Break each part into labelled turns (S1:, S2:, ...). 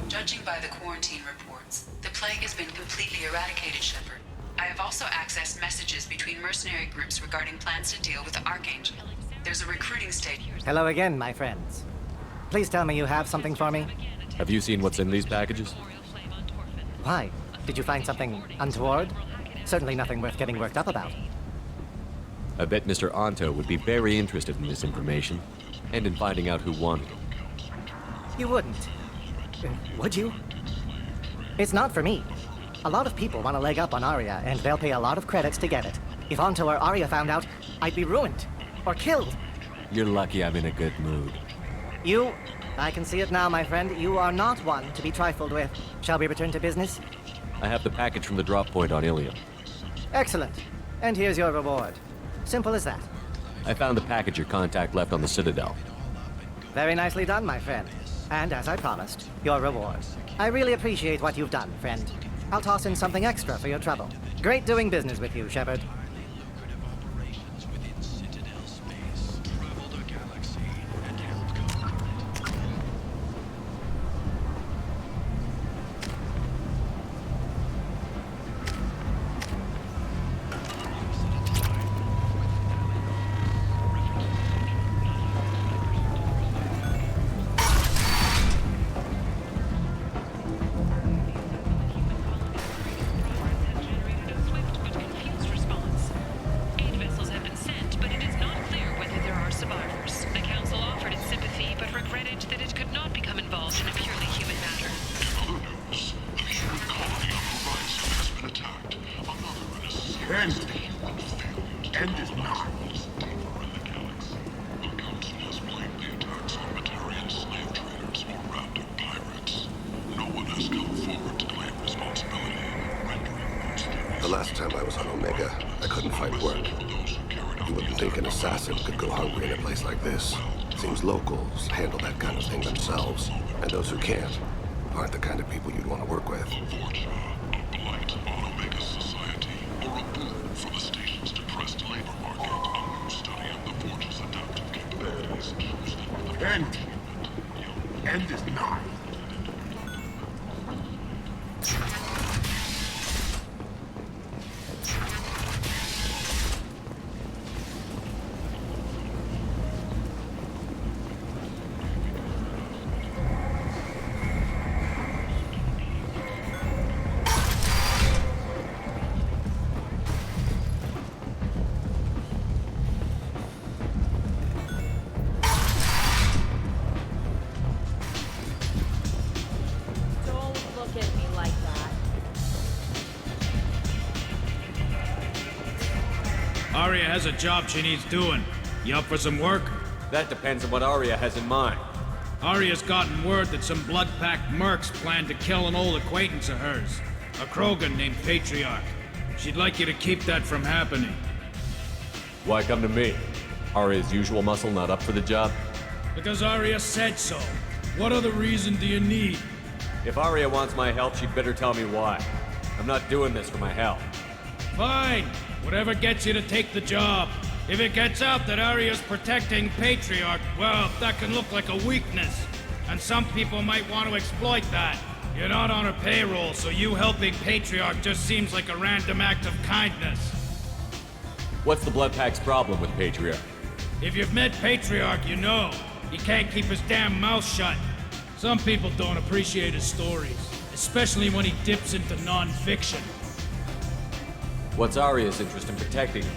S1: Judging by the quarantine reports, the plague has been completely eradicated, Shepard. I have also accessed messages between mercenary groups regarding plans to deal with the Archangel. There's a recruiting stage.
S2: Hello again, my friends. Please tell me you have something for me.
S3: Have you seen what's in these packages?
S2: Why? Did you find something untoward? Certainly nothing worth getting worked up about.
S3: I bet Mr. Anto would be very interested in this information, and in finding out who wanted it.
S2: You wouldn't. Would you? It's not for me. A lot of people want to leg up on Aria, and they'll pay a lot of credits to get it. If Anto or Aria found out, I'd be ruined. Or killed.
S3: You're lucky I'm in a good mood.
S2: You... I can see it now, my friend. You are not one to be trifled with. Shall we return to business?
S3: I have the package from the drop point on Ilium.
S2: Excellent. And here's your reward. Simple as that.
S3: I found the package your contact left on the Citadel.
S2: Very nicely done, my friend. And as I promised, your reward. I really appreciate what you've done, friend. I'll toss in something extra for your trouble. Great doing business with you, Shepard.
S4: The last time I was on Omega, I couldn't find work. You wouldn't think an assassin could go hungry in a place like this. Seems locals handle that kind of thing themselves, and those who can't aren't the kind of people you'd want to work with.
S5: A blight on Omega's society, or a boon for the station's depressed labor market. A new study of the Forge's adaptive capabilities shows that
S6: End is nigh.
S7: Aria has a job she needs doing. You up for some work?
S3: That depends on what Aria has in mind.
S7: Aria's gotten word that some blood-packed mercs plan to kill an old acquaintance of hers. A Krogan named Patriarch. She'd like you to keep that from happening.
S3: Why come to me? Aria's usual muscle not up for the job?
S7: Because Aria said so. What other reason do you need?
S3: If Aria wants my help, she'd better tell me why. I'm not doing this for my help.
S7: Fine. Whatever gets you to take the job. If it gets out that Aria's protecting Patriarch, well, that can look like a weakness. And some people might want to exploit that. You're not on her payroll, so you helping Patriarch just seems like a random act of kindness.
S3: What's the Blood Pack's problem with Patriarch?
S7: If you've met Patriarch, you know. He can't keep his damn mouth shut. Some people don't appreciate his stories, especially when he dips into non-fiction.
S3: What's Aria's interest in protecting him?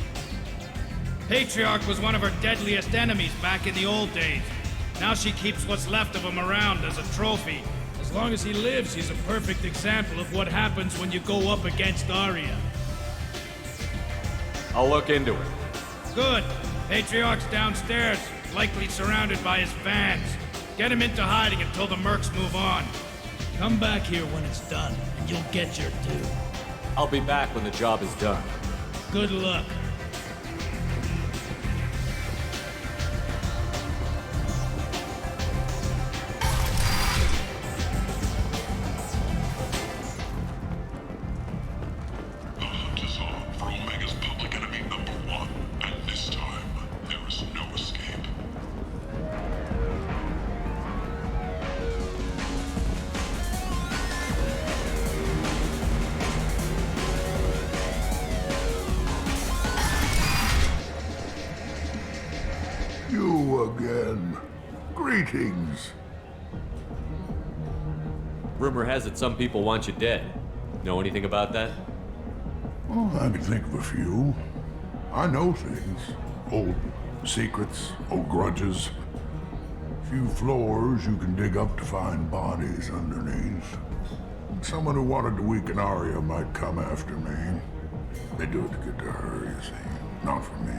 S7: Patriarch was one of her deadliest enemies back in the old days. Now she keeps what's left of him around as a trophy. As long as he lives, he's a perfect example of what happens when you go up against Aria.
S3: I'll look into it.
S7: Good. Patriarch's downstairs, likely surrounded by his fans. Get him into hiding until the mercs move on. Come back here when it's done, and you'll get your due.
S3: I'll be back when the job is done.
S7: Good luck.
S5: the hunt is on for Omega's public enemy #1, and this time, there is no escape.
S6: You again. Greetings.
S3: Rumor has it some people want you dead. Know anything about that?
S6: Oh, I can think of a few. I know things. Old secrets, old grudges. Few floors you can dig up to find bodies underneath. Someone who wanted to weaken Aria might come after me. They do it to get to her, you see. Not for me.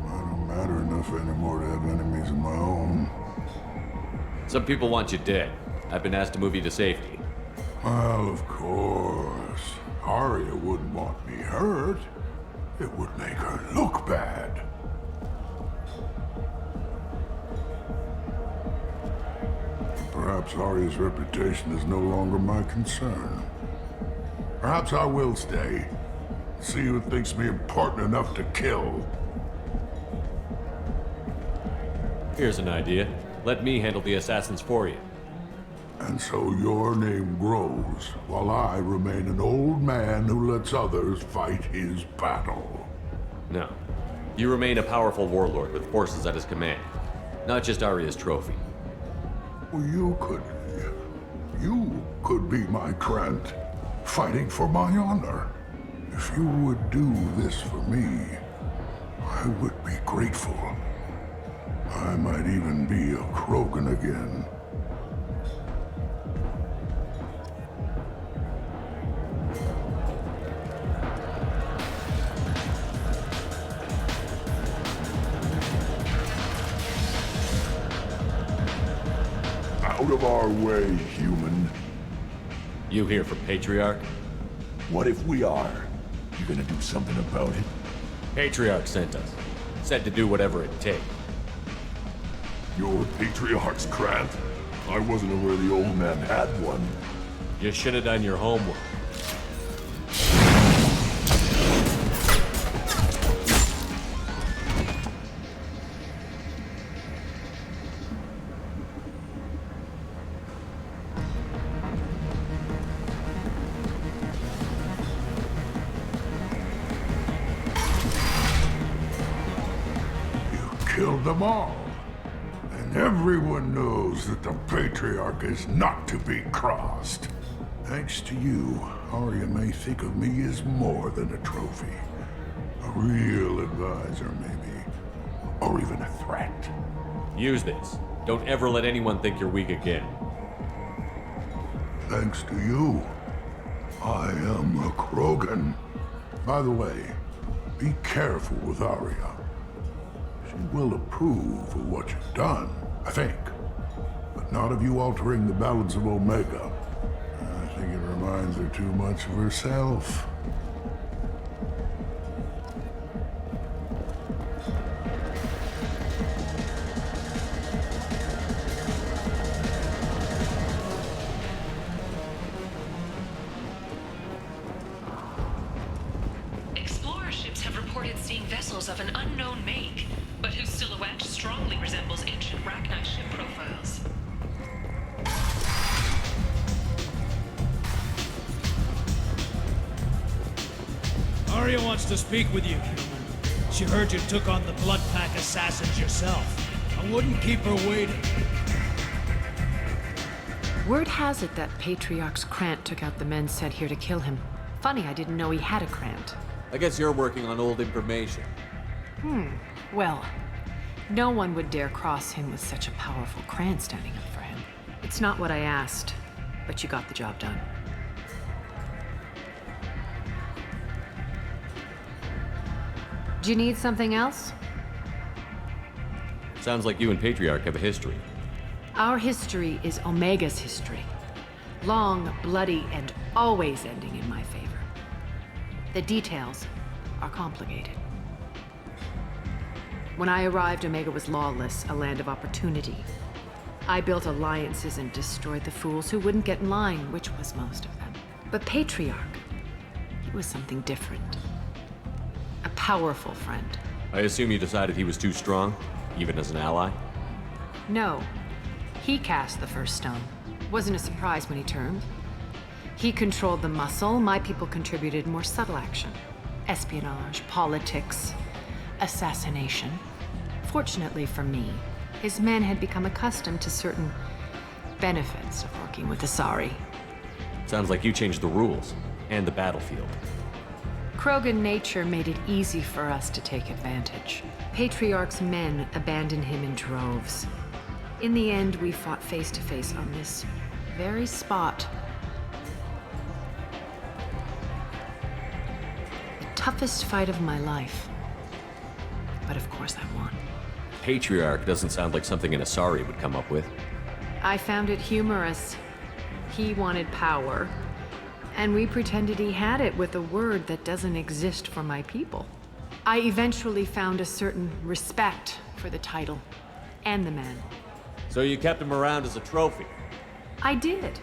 S6: I don't matter enough anymore to have enemies of my own.
S3: Some people want you dead. I've been asked to move you to safety.
S6: Well, of course. Aria wouldn't want me hurt. It would make her look bad. Perhaps Aria's reputation is no longer my concern. Perhaps I will stay. See who thinks me important enough to kill.
S3: Here's an idea. Let me handle the assassins for you.
S6: And so your name grows, while I remain an old man who lets others fight his battle.
S3: No. You remain a powerful warlord with forces at his command. Not just Aria's trophy.
S6: Well, you could be my Krant, fighting for my honor. If you would do this for me, I would be grateful. I might even be a Krogan again. Out of our way, human.
S3: You here for Patriarch?
S6: What if we are? You gonna do something about it?
S3: Patriarch sent us. Said to do whatever it takes.
S6: You're Patriarch's Krant? I wasn't aware the old man had one.
S3: You should have done your homework.
S6: Killed them all. And everyone knows that the Patriarch is not to be crossed. Thanks to you, Aria may think of me as more than a trophy. A real advisor, maybe. Or even a threat.
S3: Use this. Don't ever let anyone think you're weak again.
S6: Thanks to you, I am a Krogan. By the way, be careful with Aria. She will approve of what you've done, I think. But not of you altering the balance of Omega. I think it reminds her too much of herself.
S8: Explorer ships have reported seeing vessels of an unknown make, but whose silhouette strongly resembles ancient Rachni ship profiles.
S7: Aria wants to speak with you, human. She heard you took on the Blood Pack assassins yourself. I wouldn't keep her waiting.
S9: Word has it that Patriarch's Krant took out the men sent here to kill him. Funny, I didn't know he had a Krant.
S3: I guess you're working on old information.
S9: Well, no one would dare cross him with such a powerful Krant standing up for him. It's not what I asked, but you got the job done. Do you need something else?
S3: Sounds like you and Patriarch have a history.
S9: Our history is Omega's history. Long, bloody, and always ending in my favor. The details are complicated. When I arrived, Omega was lawless, a land of opportunity. I built alliances and destroyed the fools who wouldn't get in line, which was most of them. But Patriarch, he was something different. A powerful friend.
S3: I assume you decided he was too strong, even as an ally?
S9: No, he cast the first stone. Wasn't a surprise when he turned. He controlled the muscle, my people contributed more subtle action. Espionage, politics, assassination. Fortunately for me, his men had become accustomed to certain benefits of working with Asari.
S3: Sounds like you changed the rules and the battlefield.
S9: Krogan nature made it easy for us to take advantage. Patriarch's men abandoned him in droves. In the end, we fought face to face on this very spot. The toughest fight of my life. But of course I won.
S3: Patriarch doesn't sound like something an Asari would come up with.
S9: I found it humorous. He wanted power, and we pretended he had it with a word that doesn't exist for my people. I eventually found a certain respect for the title and the man.
S3: So you kept him around as a trophy?
S9: I did.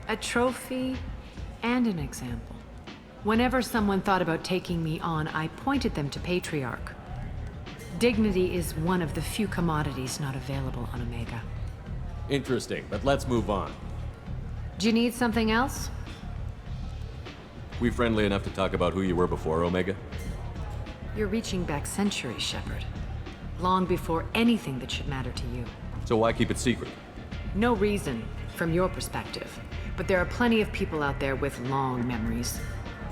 S9: A trophy and an example. Whenever someone thought about taking me on, I pointed them to Patriarch. Dignity is one of the few commodities not available on Omega.
S3: Interesting, but let's move on.
S9: Do you need something else?
S3: We friendly enough to talk about who you were before Omega?
S9: You're reaching back centuries, Shepard. Long before anything that should matter to you.
S3: So why keep it secret?
S9: No reason, from your perspective. But there are plenty of people out there with long memories.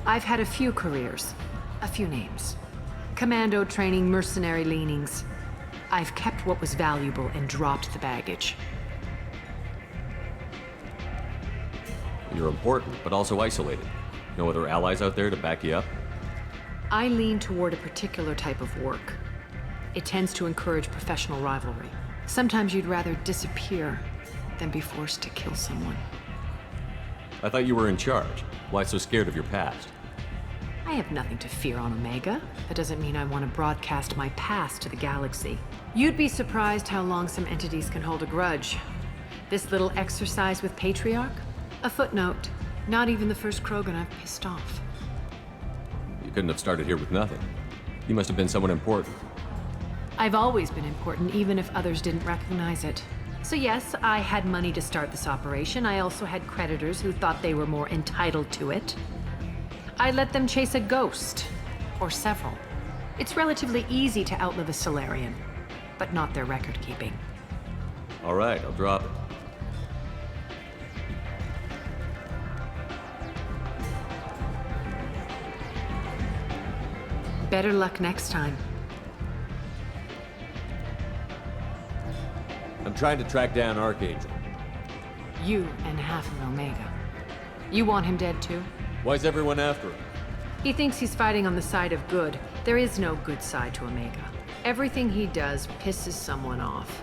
S9: I've had a few careers, a few names. Commando training, mercenary leanings. I've kept what was valuable and dropped the baggage.
S3: You're important, but also isolated. No other allies out there to back you up?
S9: I lean toward a particular type of work. It tends to encourage professional rivalry. Sometimes you'd rather disappear than be forced to kill someone.
S3: I thought you were in charge. Why so scared of your past?
S9: I have nothing to fear on Omega. That doesn't mean I want to broadcast my past to the galaxy. You'd be surprised how long some entities can hold a grudge. This little exercise with Patriarch? A footnote. Not even the first Krogan I've pissed off.
S3: You couldn't have started here with nothing. You must have been someone important.
S9: I've always been important, even if others didn't recognize it. So yes, I had money to start this operation. I also had creditors who thought they were more entitled to it. I let them chase a ghost, or several. It's relatively easy to outlive a Solarian, but not their record-keeping.
S3: All right, I'll drop it.
S9: Better luck next time.
S3: I'm trying to track down Archangel.
S9: You and half of Omega. You want him dead too?
S3: Why's everyone after him?
S9: He thinks he's fighting on the side of good. There is no good side to Omega. Everything he does pisses someone off.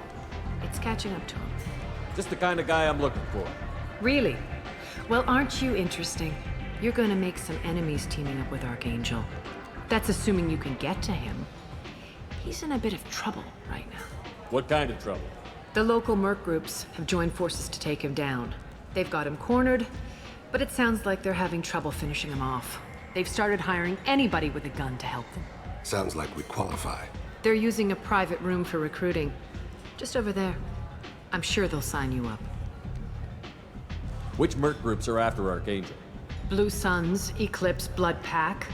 S9: It's catching up to him.
S3: Just the kind of guy I'm looking for.
S9: Really? Well, aren't you interesting? You're gonna make some enemies teaming up with Archangel. That's assuming you can get to him. He's in a bit of trouble right now.
S3: What kind of trouble?
S9: The local Merc groups have joined forces to take him down. They've got him cornered, but it sounds like they're having trouble finishing him off. They've started hiring anybody with a gun to help them.
S4: Sounds like we qualify.
S9: They're using a private room for recruiting. Just over there. I'm sure they'll sign you up.
S3: Which Merc groups are after Archangel?
S9: Blue Suns, Eclipse, Blood Pack.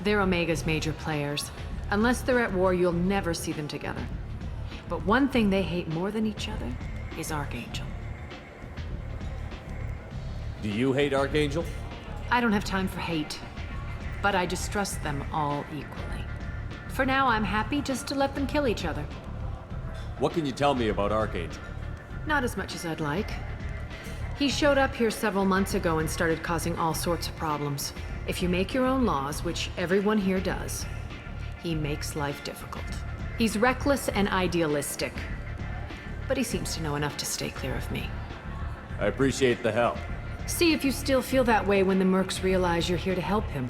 S9: They're Omega's major players. Unless they're at war, you'll never see them together. But one thing they hate more than each other is Archangel.
S3: Do you hate Archangel?
S9: I don't have time for hate, but I distrust them all equally. For now, I'm happy just to let them kill each other.
S3: What can you tell me about Archangel?
S9: Not as much as I'd like. He showed up here several months ago and started causing all sorts of problems. If you make your own laws, which everyone here does, he makes life difficult. He's reckless and idealistic, but he seems to know enough to stay clear of me.
S3: I appreciate the help.
S9: See if you still feel that way when the Mercs realize you're here to help him.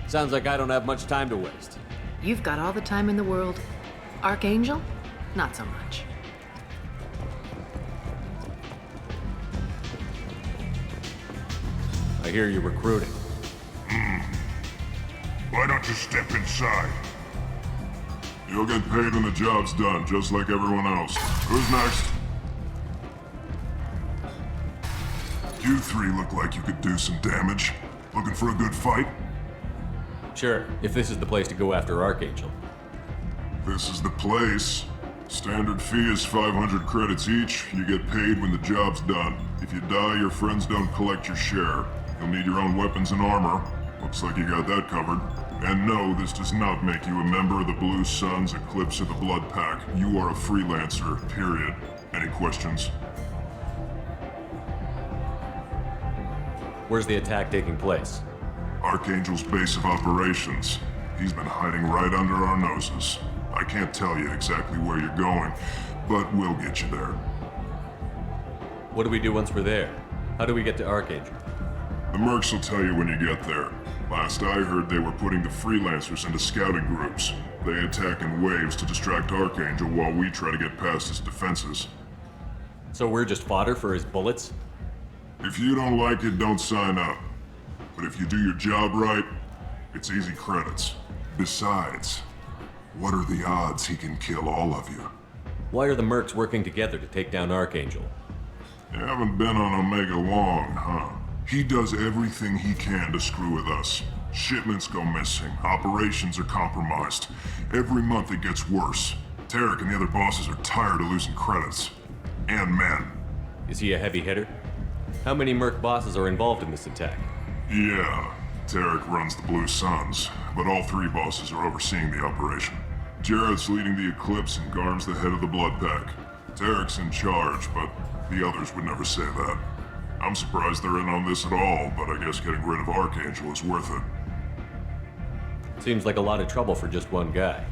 S3: Sounds like I don't have much time to waste.
S9: You've got all the time in the world. Archangel? Not so much.
S3: I hear you're recruiting.
S6: Why don't you step inside?
S5: You'll get paid when the job's done, just like everyone else. Who's next?
S6: You three look like you could do some damage. Looking for a good fight?
S3: Sure, if this is the place to go after Archangel.
S5: This is the place. Standard fee is 500 credits each. You get paid when the job's done. If you die, your friends don't collect your share. You'll need your own weapons and armor. Looks like you got that covered. And no, this does not make you a member of the Blue Suns, Eclipse, or the Blood Pack. You are a freelancer, period. Any questions?
S3: Where's the attack taking place?
S5: Archangel's base of operations. He's been hiding right under our noses. I can't tell you exactly where you're going, but we'll get you there.
S3: What do we do once we're there? How do we get to Archangel?
S5: The Mercs will tell you when you get there. Last I heard, they were putting the freelancers into scouting groups. They attack in waves to distract Archangel while we try to get past his defenses.
S3: So we're just fodder for his bullets?
S5: If you don't like it, don't sign up. But if you do your job right, it's easy credits. Besides, what are the odds he can kill all of you?
S3: Why are the Mercs working together to take down Archangel?
S5: You haven't been on Omega long, huh? He does everything he can to screw with us. Shipments go missing, operations are compromised. Every month it gets worse. Tarek and the other bosses are tired of losing credits. And men.
S3: Is he a heavy hitter? How many Merc bosses are involved in this attack?
S5: Yeah, Tarek runs the Blue Suns, but all three bosses are overseeing the operation. Jarrett's leading the Eclipse and Garm's the head of the Blood Pack. Tarek's in charge, but the others would never say that. I'm surprised they're in on this at all, but I guess getting rid of Archangel is worth it.
S3: Seems like a lot of trouble for just one guy.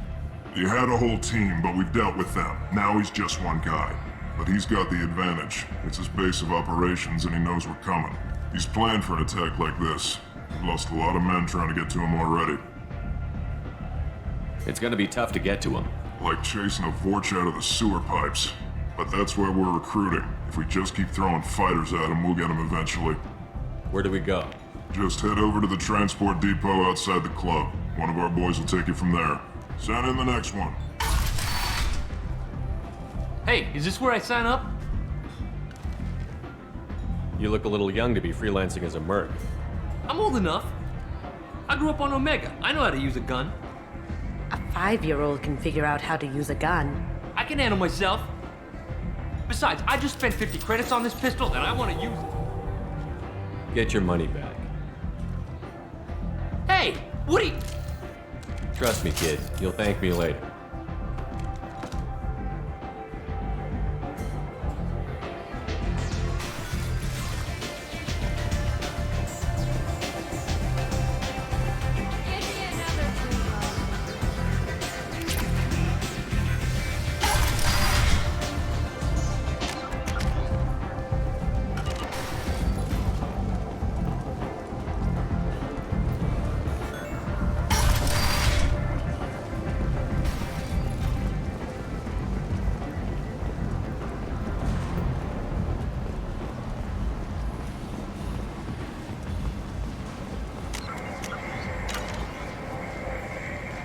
S5: You had a whole team, but we've dealt with them. Now he's just one guy. But he's got the advantage. It's his base of operations and he knows we're coming. He's planned for an attack like this. We've lost a lot of men trying to get to him already.
S3: It's gonna be tough to get to him.
S5: Like chasing a Vorch out of the sewer pipes. But that's why we're recruiting. If we just keep throwing fighters at him, we'll get him eventually.
S3: Where do we go?
S5: Just head over to the transport depot outside the club. One of our boys will take you from there. Send in the next one.
S10: Hey, is this where I sign up?
S3: You look a little young to be freelancing as a Merc.
S10: I'm old enough. I grew up on Omega. I know how to use a gun.
S11: A 5-year-old can figure out how to use a gun.
S10: I can handle myself. Besides, I just spent 50 credits on this pistol and I want to use it.
S3: Get your money back.
S10: Hey, Woody!
S3: Trust me, kid. You'll thank me later.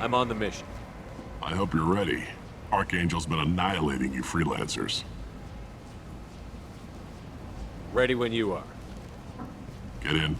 S3: I'm on the mission.
S5: I hope you're ready. Archangel's been annihilating you freelancers.
S3: Ready when you are.
S5: Get in.